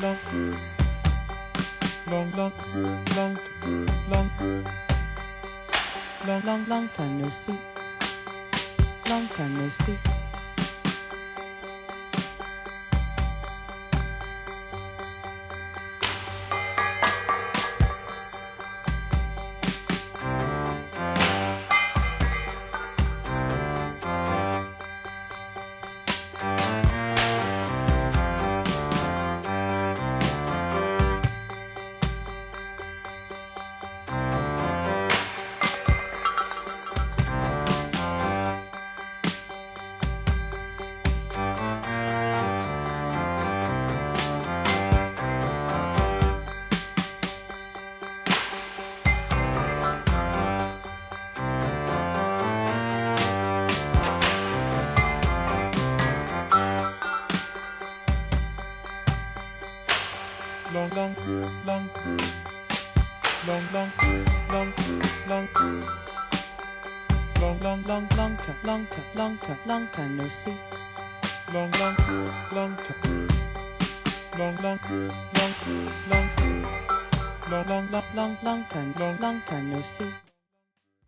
long, long, long, long, long, long time no see. Long time no see. long, long, long, long, long, long, long, Long time no see. long, long, long, long, long, long, long, long, Long time no see.